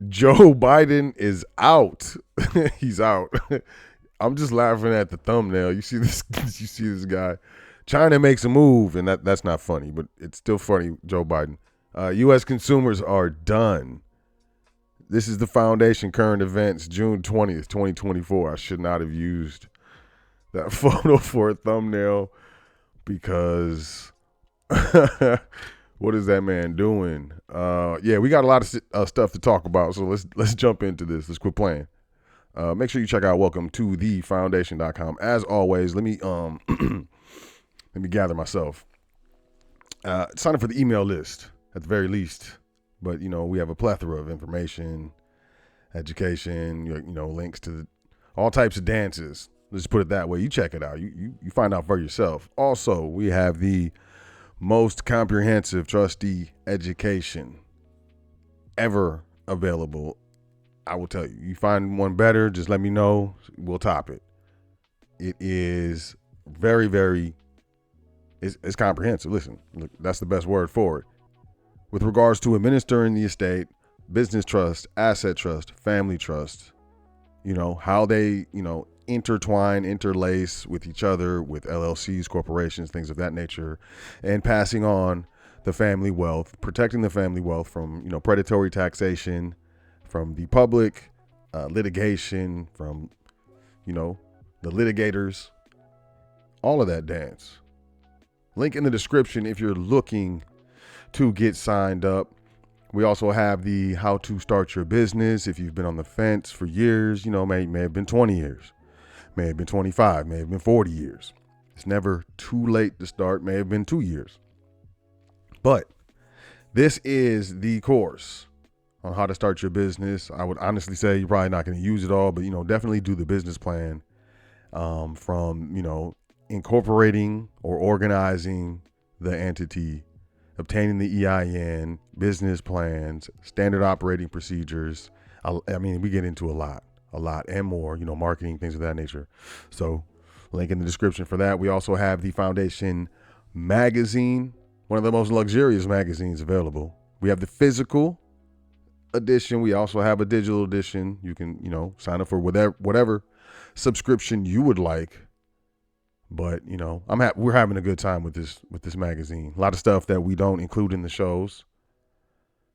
Joe Biden is out. He's out. I'm just laughing at the thumbnail. You see this? You see this guy? China makes a move, and that's not funny, but it's still funny. Joe Biden. U.S. consumers are done. This is the Foundation Current Events, June 20th, 2024. I should not have used that photo for a thumbnail because what is that man doing? Yeah, we got a lot of stuff to talk about, so let's jump into this. Let's quit playing. Make sure you check out welcome to thefoundation.com. As always, let me let me gather myself. Sign up for the email list at the very least. But we have a plethora of information, education, links to all types of dances. Let's put it that way. You check it out. You find out for yourself. Also, we have the most comprehensive trustee education ever available. I will tell you. You find one better, just let me know. We'll top it. It is very, very, it's comprehensive. Listen, look, that's the best word for it. With regards to administering the estate, business trust, asset trust, family trust, how they, intertwine, interlace with each other, with LLCs, corporations, things of that nature, and passing on the family wealth, protecting the family wealth from, predatory taxation, from the public, litigation, from, the litigators, all of that dance. Link in the description if you're looking to get signed up. We also have the how to start your business. If you've been on the fence for years, may have been 20 years, may have been 25, may have been 40 years. It's never too late to start, may have been 2 years. But this is the course on how to start your business. I would honestly say you're probably not going to use it all, but definitely do the business plan from incorporating or organizing the entity, obtaining the EIN, business plans, standard operating procedures. I mean, we get into a lot and more, marketing, things of that nature. So link in the description for that. We also have the Foundation magazine, one of the most luxurious magazines available. We have the physical edition. We also have a digital edition. You can, sign up for whatever subscription you would like. But we're having a good time with this magazine. A lot of stuff that we don't include in the shows.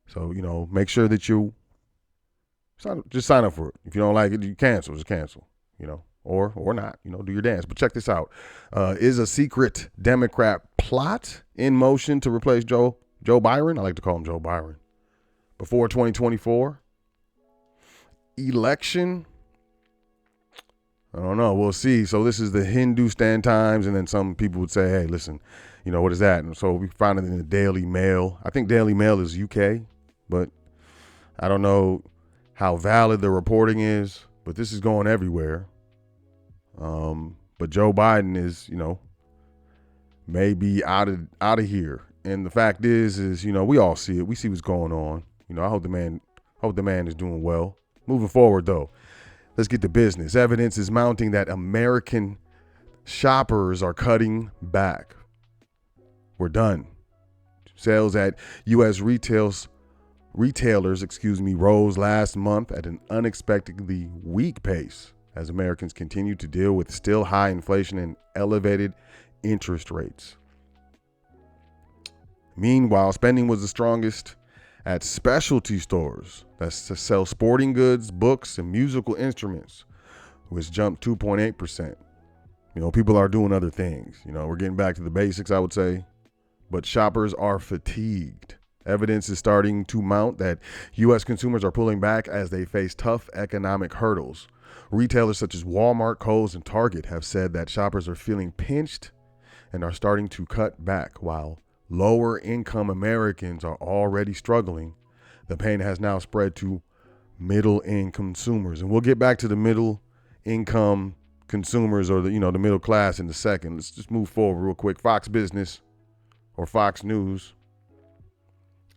So make sure that you sign up for it. If you don't like it, you cancel. Just cancel. Or not. Do your dance. But check this out. Is a secret Democrat plot in motion to replace Joe Byron? I like to call him Joe Byron. Before 2024 election. I don't know. We'll see. So this is the Hindustan Times, and then some people would say, hey, listen, what is that? And so we found it in the Daily Mail. I think Daily Mail is UK, but I don't know how valid the reporting is, but this is going everywhere. But Joe Biden is, maybe out of here. And the fact is, we all see it. We see what's going on. I hope the man is doing well. Moving forward, though. Let's get to business. Evidence is mounting that American shoppers are cutting back. We're done. Sales at U.S. retailers, rose last month at an unexpectedly weak pace as Americans continue to deal with still high inflation and elevated interest rates. Meanwhile, spending was the strongest at specialty stores that sell sporting goods, books, and musical instruments, which jumped 2.8%. People are doing other things. We're getting back to the basics, I would say. But shoppers are fatigued. Evidence is starting to mount that U.S. consumers are pulling back as they face tough economic hurdles. Retailers such as Walmart, Kohl's, and Target have said that shoppers are feeling pinched and are starting to cut back, while lower income Americans are already struggling. The pain has now spread to middle income consumers. And we'll get back to the middle income consumers or the middle class in a second. Let's just move forward real quick. Fox Business or Fox News.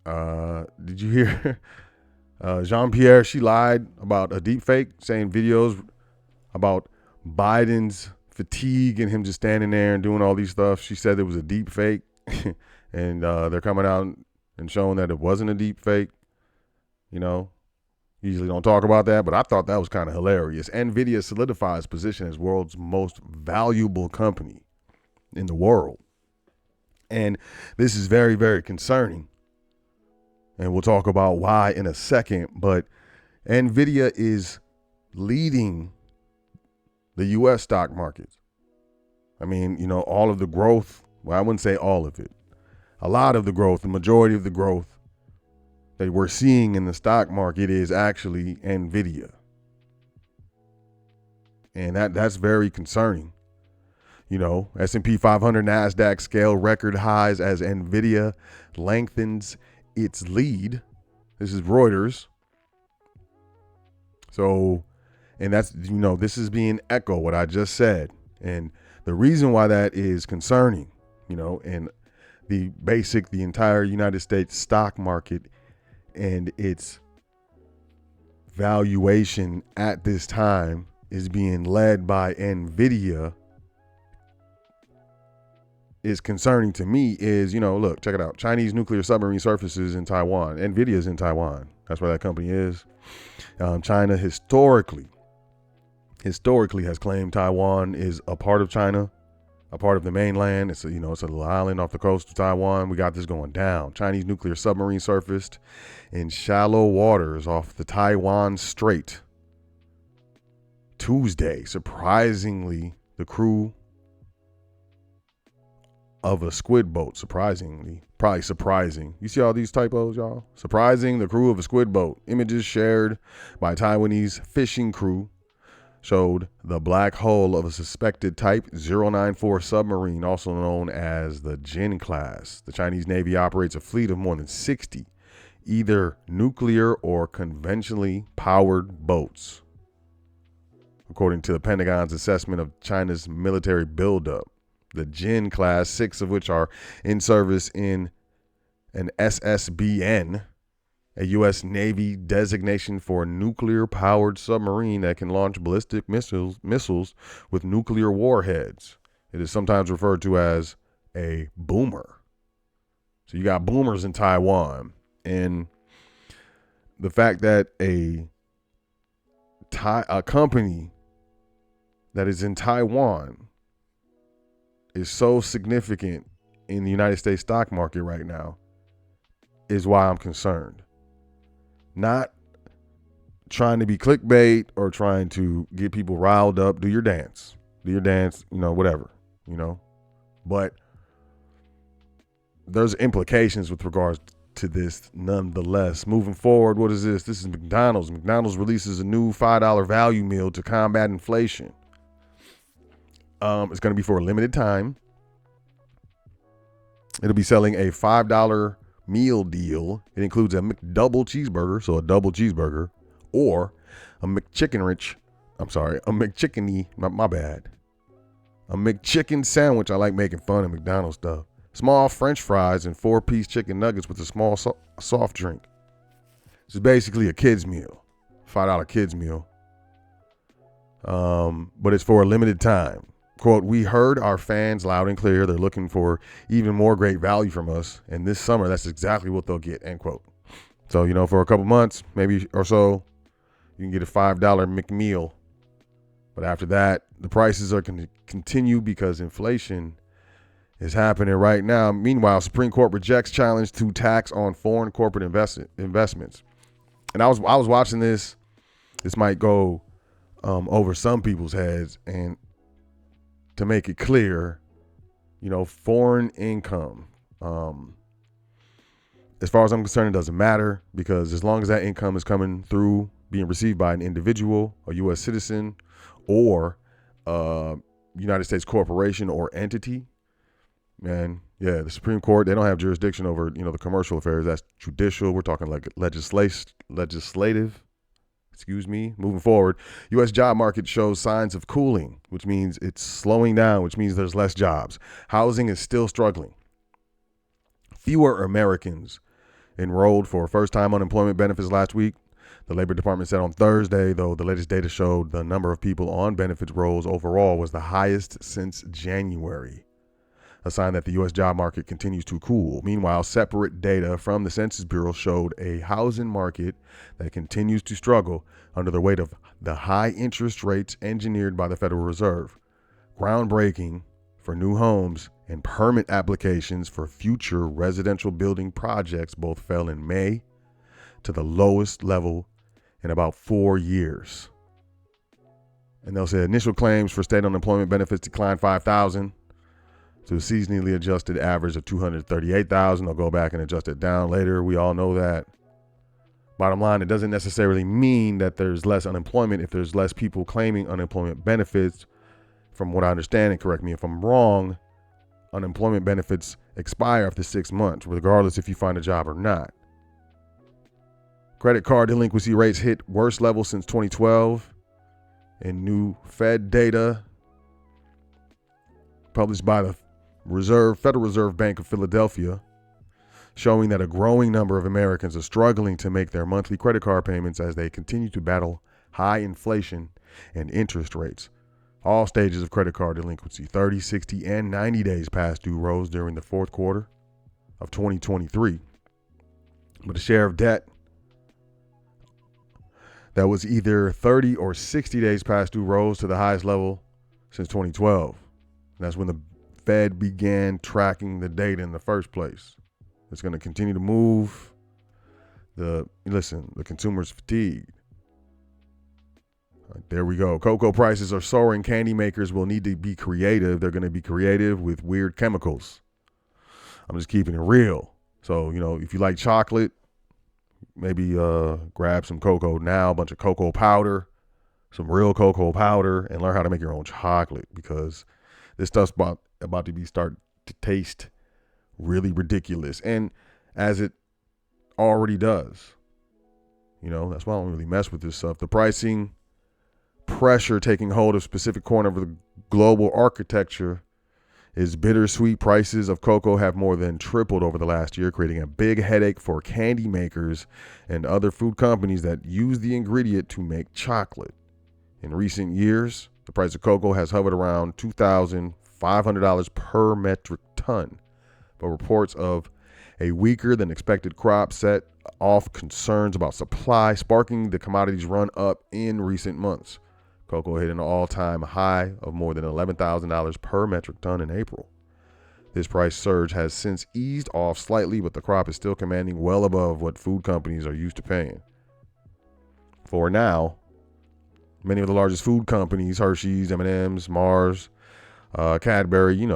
Did you hear Jean-Pierre? She lied about a deep fake, saying videos about Biden's fatigue and him just standing there and doing all these stuff. She said it was a deep fake. And they're coming out and showing that it wasn't a deep fake. You Usually don't talk about that, but I thought that was kind of hilarious. NVIDIA solidifies position as world's most valuable company in the world. And this is very, very concerning. And we'll talk about why in a second. But NVIDIA is leading the U.S. stock markets. I mean, you know, all of the growth, well, I wouldn't say all of it. A lot of the growth, the majority of the growth that we're seeing in the stock market is actually NVIDIA. And that's very concerning. You know, S&P 500 NASDAQ scale record highs as NVIDIA lengthens its lead. This is Reuters. So, and that's, you know, this is being echoed what I just said. And the reason why that is concerning, you know, and the entire United States stock market and its valuation at this time is being led by NVIDIA is concerning to me is, you know, look, check it out. Chinese nuclear submarine surfaces in Taiwan. NVIDIA is in Taiwan. That's where that company is. China historically has claimed Taiwan is a part of China, a part of the mainland. It's a little island off the coast of Taiwan. We got this going down. Chinese nuclear submarine surfaced in shallow waters off the Taiwan Strait Tuesday. Surprisingly, the crew of a squid boat, probably surprising. You see all these typos, y'all? Surprising, the crew of a squid boat. Images shared by Taiwanese fishing crew showed the black hole of a suspected Type 094 submarine, also known as the Jin class. The Chinese Navy operates a fleet of more than 60 either nuclear or conventionally powered boats, according to the Pentagon's assessment of China's military buildup. The Jin class, 6 of which are in service in an SSBN, a U.S. Navy designation for a nuclear-powered submarine that can launch ballistic missiles with nuclear warheads. It is sometimes referred to as a boomer. So you got boomers in Taiwan. And the fact that a company that is in Taiwan is so significant in the United States stock market right now is why I'm concerned. Not trying to be clickbait or trying to get people riled up. Do your dance, you know, whatever, you know. But there's implications with regards to this nonetheless. Moving forward, what is this? This is McDonald's. McDonald's releases a new $5 value meal to combat inflation. It's going to be for a limited time. It'll be selling a $5 meal deal. It includes a McDouble cheeseburger, so a double cheeseburger, or a McChickeny, my bad. A McChicken sandwich. I like making fun of McDonald's stuff. Small French fries and 4-piece chicken nuggets with a small soft drink. This is basically a kid's meal, $5 kids meal. But it's for a limited time. Quote, "We heard our fans loud and clear. They're looking for even more great value from us. And this summer, that's exactly what they'll get," end quote. So, you know, for a couple months, maybe or so, you can get a $5 McMeal. But after that, the prices are going to continue because inflation is happening right now. Meanwhile, Supreme Court rejects challenge to tax on foreign corporate investments. And I was watching this. This might go over some people's heads, and to make it clear, you know, foreign income, as far as I'm concerned, it doesn't matter, because as long as that income is coming through being received by an individual, a U.S. citizen, or United States corporation or entity, man, yeah, the Supreme Court, they don't have jurisdiction over, you know, the commercial affairs. That's judicial. We're talking like legislative. Moving forward, U.S. job market shows signs of cooling, which means it's slowing down, which means there's less jobs. Housing is still struggling. Fewer Americans enrolled for first-time unemployment benefits last week. The Labor Department said on Thursday, though the latest data showed the number of people on benefits rolls overall was the highest since January. a sign that the U.S. job market continues to cool. Meanwhile, separate data from the Census Bureau showed a housing market that continues to struggle under the weight of the high interest rates engineered by the Federal Reserve. Groundbreaking for new homes and permit applications for future residential building projects both fell in May to the lowest level in about 4 years. And they'll say initial claims for state unemployment benefits declined 5,000 to a seasonally adjusted average of 238,000. They'll go back and adjust it down later. We all know that. Bottom line, it doesn't necessarily mean that there's less unemployment if there's less people claiming unemployment benefits. From what I understand, and correct me if I'm wrong, unemployment benefits expire after 6 months, regardless if you find a job or not. Credit card delinquency rates hit worst levels since 2012 in new Fed data published by the Federal Reserve Bank of Philadelphia, showing that a growing number of Americans are struggling to make their monthly credit card payments as they continue to battle high inflation and interest rates. All stages of credit card delinquency, 30, 60, and 90 days past due, rose during the fourth quarter of 2023. But the share of debt that was either 30 or 60 days past due rose to the highest level since 2012. That's when the Fed began tracking the data in the first place. It's going to continue to move. The consumer's fatigued. There we go. Cocoa prices are soaring. Candy makers will need to be creative. They're going to be creative with weird chemicals. I'm just keeping it real. So, if you like chocolate, maybe grab some cocoa now, a bunch of cocoa powder, some real cocoa powder, and learn how to make your own chocolate, because this stuff's about to start to taste really ridiculous. And as it already does, that's why I don't really mess with this stuff. The pricing pressure taking hold of specific corner of the global architecture is bittersweet. Prices of cocoa have more than tripled over the last year, creating a big headache for candy makers and other food companies that use the ingredient to make chocolate. In recent years, the price of cocoa has hovered around $2,500 per metric ton, but reports of a weaker than expected crop set off concerns about supply, sparking the commodity's run up in recent months. Cocoa hit an all-time high of more than $11,000 per metric ton in April. This price surge has since eased off slightly, but the crop is still commanding well above what food companies are used to paying. For now, many of the largest food companies, Hershey's, M&M's, Mars, Cadbury,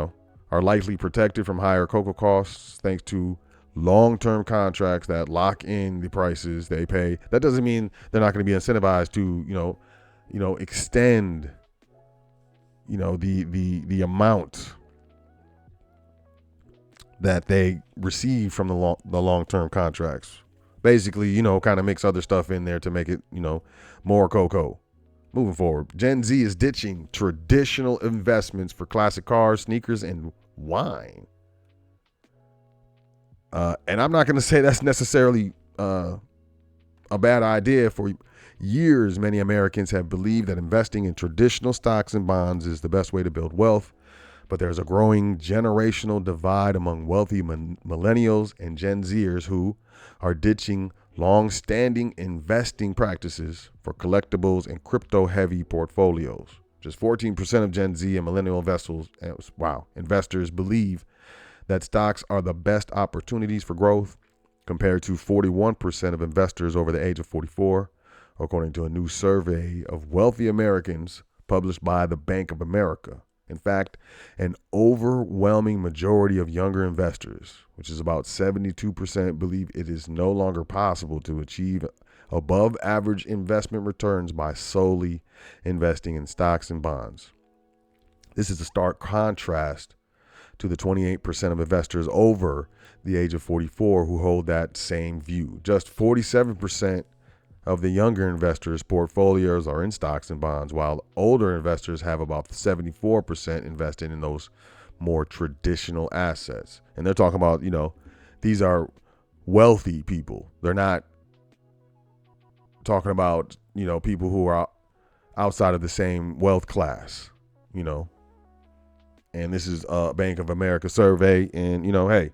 are likely protected from higher cocoa costs thanks to long-term contracts that lock in the prices they pay. That doesn't mean they're not going to be incentivized to, extend, the amount that they receive from the long-term contracts. Basically, kind of mix other stuff in there to make it, more cocoa. Moving forward, Gen Z is ditching traditional investments for classic cars, sneakers, and wine. And I'm not going to say that's necessarily a bad idea. For years, many Americans have believed that investing in traditional stocks and bonds is the best way to build wealth. But there's a growing generational divide among wealthy millennials and Gen Zers who are ditching long-standing investing practices for collectibles and crypto-heavy portfolios. Just 14% of Gen Z and millennial investors believe that stocks are the best opportunities for growth, compared to 41% of investors over the age of 44, according to a new survey of wealthy Americans published by the Bank of America. In fact, an overwhelming majority of younger investors, which is about 72%, believe it is no longer possible to achieve above average investment returns by solely investing in stocks and bonds. This is a stark contrast to the 28% of investors over the age of 44 who hold that same view. Just 47% of the younger investors' portfolios are in stocks and bonds, while older investors have about 74% invested in those more traditional assets. And they're talking about, these are wealthy people. They're not talking about, people who are outside of the same wealth class, And this is a Bank of America survey. And, hey,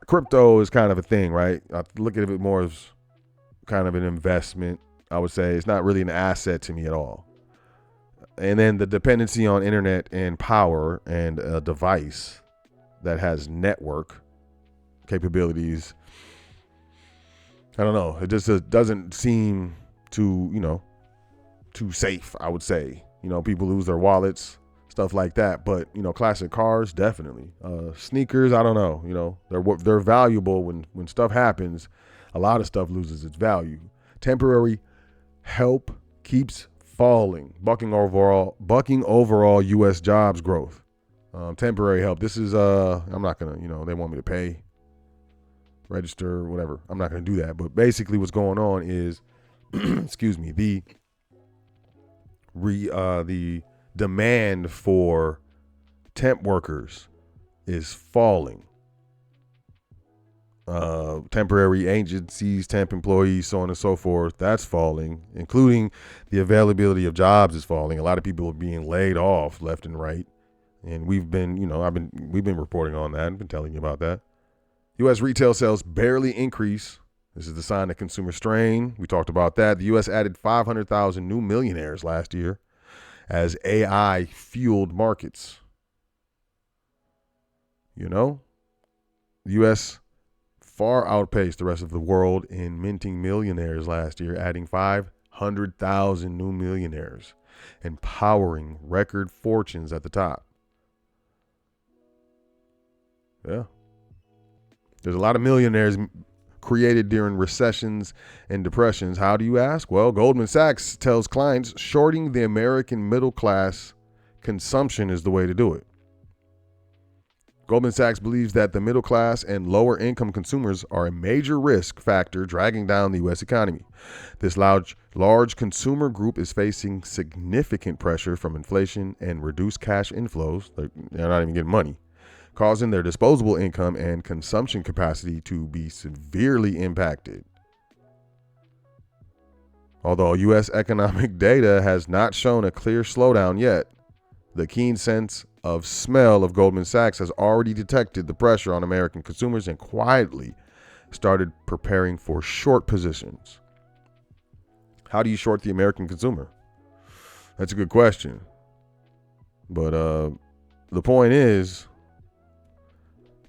crypto is kind of a thing, right? I look at it more as kind of an investment. I would say it's not really an asset to me at all. And then the dependency on internet and power and a device that has network capabilities. I don't know. It just doesn't seem too safe, I would say. People lose their wallets, stuff like that. But, classic cars, definitely. Sneakers, I don't know. They're valuable when stuff happens. A lot of stuff loses its value. Temporary help keeps falling, bucking overall U.S. jobs growth. Temporary help. This is I'm not gonna, they want me to pay, register, whatever. I'm not gonna do that. But basically, what's going on is, excuse me, the demand for temp workers is falling. Temporary agencies, temp employees, so on and so forth, that's falling, including the availability of jobs is falling. A lot of people are being laid off left and right. And we've been reporting on that and been telling you about that. U.S. retail sales barely increase. This is the sign of consumer strain. We talked about that. The U.S. added 500,000 new millionaires last year as AI fueled markets. The U.S. far outpaced the rest of the world in minting millionaires last year, adding 500,000 new millionaires and powering record fortunes at the top. Yeah. There's a lot of millionaires created during recessions and depressions. How do you ask? Well, Goldman Sachs tells clients shorting the American middle class consumption is the way to do it. Goldman Sachs believes that the middle class and lower income consumers are a major risk factor dragging down the U.S. economy. This large consumer group is facing significant pressure from inflation and reduced cash inflows. They're not even getting money, causing their disposable income and consumption capacity to be severely impacted. Although U.S. economic data has not shown a clear slowdown yet, the keen sense of smell of Goldman Sachs has already detected the pressure on American consumers and quietly started preparing for short positions. How do you short the American consumer? That's a good question. But the point is,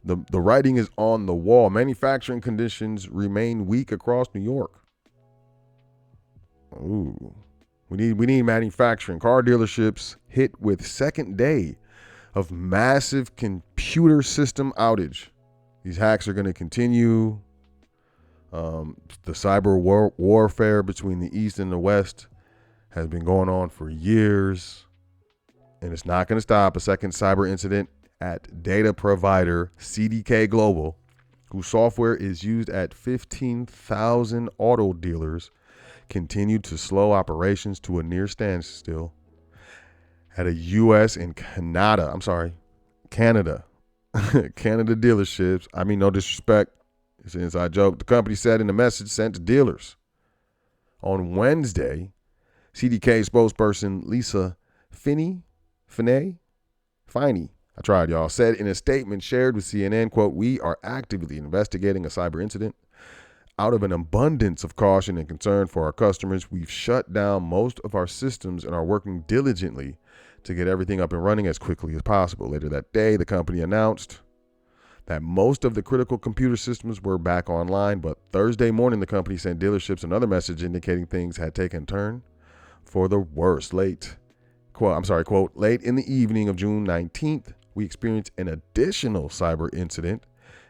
the writing is on the wall. Manufacturing conditions remain weak across New York. Ooh. We need manufacturing. Car dealerships hit with second day of massive computer system outage. These hacks are going to continue. The cyber warfare between the East and the West has been going on for years, and it's not going to stop. A second cyber incident at data provider CDK Global, whose software is used at 15,000 auto dealers, continued to slow operations to a near standstill at a U.S. and Canada dealerships. I mean, no disrespect. It's an inside joke. The company said in a message sent to dealers. On Wednesday, CDK spokesperson Lisa Finney, I tried, y'all, said in a statement shared with CNN, quote, "We are actively investigating a cyber incident. Out of an abundance of caution and concern for our customers, we've shut down most of our systems and are working diligently to get everything up and running as quickly as possible." Later that day, the company announced that most of the critical computer systems were back online, but Thursday morning, the company sent dealerships another message indicating things had taken a turn for the worse. Quote, "Late in the evening of June 19th, we experienced an additional cyber incident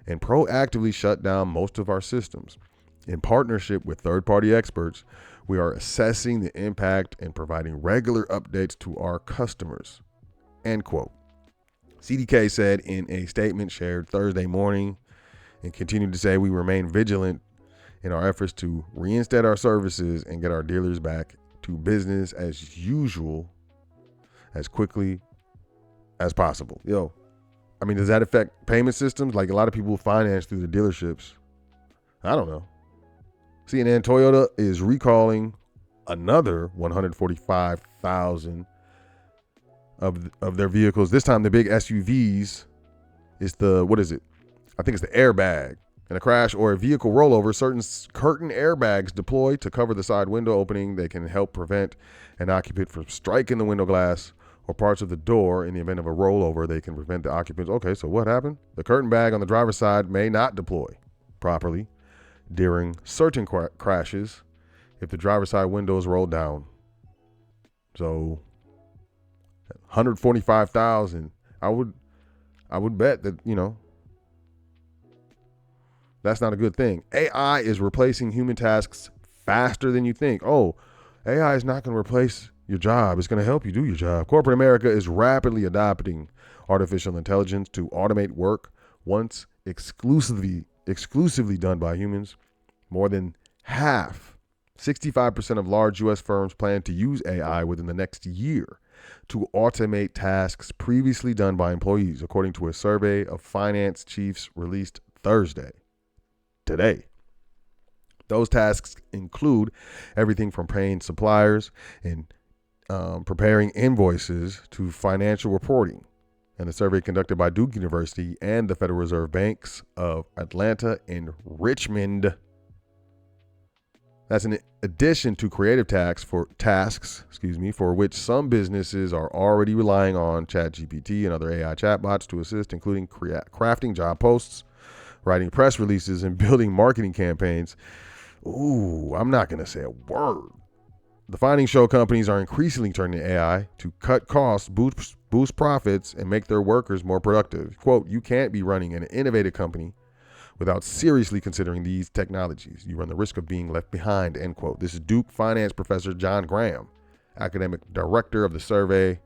and proactively shut down most of our systems. In partnership with third-party experts, we are assessing the impact and providing regular updates to our customers," end quote. CDK said in a statement shared Thursday morning, and continued to say, "We remain vigilant in our efforts to reinstate our services and get our dealers back to business as usual as quickly as possible." I mean, does that affect payment systems? Like, a lot of people finance through the dealerships. I don't know. CNN Toyota is recalling another 145,000 of their vehicles. This time the big SUVs is the, what is it? I think it's the airbag. In a crash or a vehicle rollover, certain curtain airbags deploy to cover the side window opening. They can help prevent an occupant from striking the window glass or parts of the door. In the event of a rollover, they can prevent the occupants. Okay, so what happened? The curtain bag on the driver's side may not deploy properly during certain crashes if the driver's side window is rolled down. So 145,000. I would bet that, that's not a good thing. AI is replacing human tasks faster than you think. Oh, AI is not going to replace your job. It's going to help you do your job. Corporate America is rapidly adopting artificial intelligence to automate work once exclusively done by humans. More than half, 65% of large U.S. firms plan to use AI within the next year to automate tasks previously done by employees, according to a survey of finance chiefs released Thursday. Today. Those tasks include everything from paying suppliers and preparing invoices to financial reporting. And the survey conducted by Duke University and the Federal Reserve Banks of Atlanta and Richmond. That's in addition to creative tasks, for which some businesses are already relying on ChatGPT and other AI chatbots to assist, including crafting job posts, writing press releases, and building marketing campaigns. Ooh, I'm not going to say a word. The findings show companies are increasingly turning to AI to cut costs, boost profits, and make their workers more productive. Quote, you can't be running an innovative company without seriously considering these technologies. You run the risk of being left behind, end quote. This is Duke finance professor John Graham, academic director of the survey.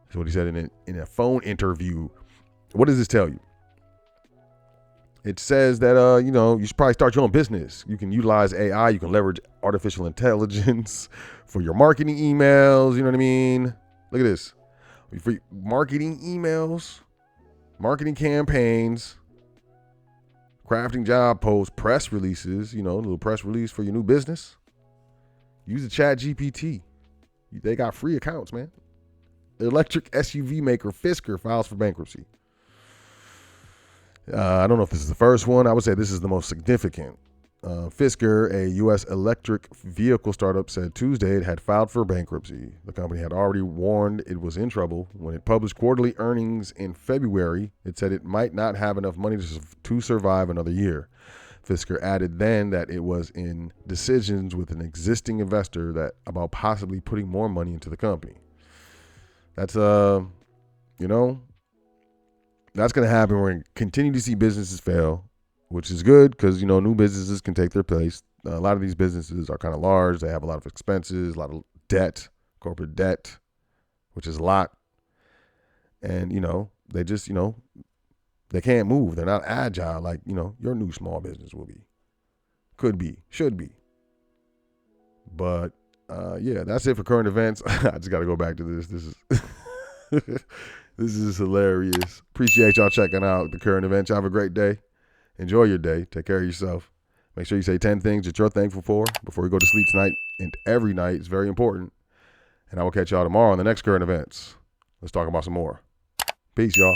That's what he said in a phone interview. What does this tell you? It says that, you should probably start your own business. You can utilize AI. You can leverage artificial intelligence for your marketing emails. You know what I mean? Look at this. For marketing emails, marketing campaigns, crafting job posts, press releases, a little press release for your new business. Use the ChatGPT. They got free accounts, man. The electric SUV maker Fisker files for bankruptcy. I don't know if this is the first one. I would say this is the most significant. Fisker, a U.S. electric vehicle startup, said Tuesday it had filed for bankruptcy. The company had already warned it was in trouble. When it published quarterly earnings in February, it said it might not have enough money to survive another year. Fisker added then that it was in decisions with an existing investor about possibly putting more money into the company. That's, that's going to happen. We're going to continue to see businesses fail, which is good because, new businesses can take their place. A lot of these businesses are kind of large. They have a lot of expenses, a lot of debt, corporate debt, which is a lot. And, they just, they can't move. They're not agile like, your new small business will be. Could be, should be. But, yeah, that's it for current events. I just got to go back to this. This is... This is hilarious. Appreciate y'all checking out the current events. Y'all have a great day. Enjoy your day. Take care of yourself. Make sure you say 10 things that you're thankful for before you go to sleep tonight and every night. It's very important. And I will catch y'all tomorrow on the next current events. Let's talk about some more. Peace, y'all.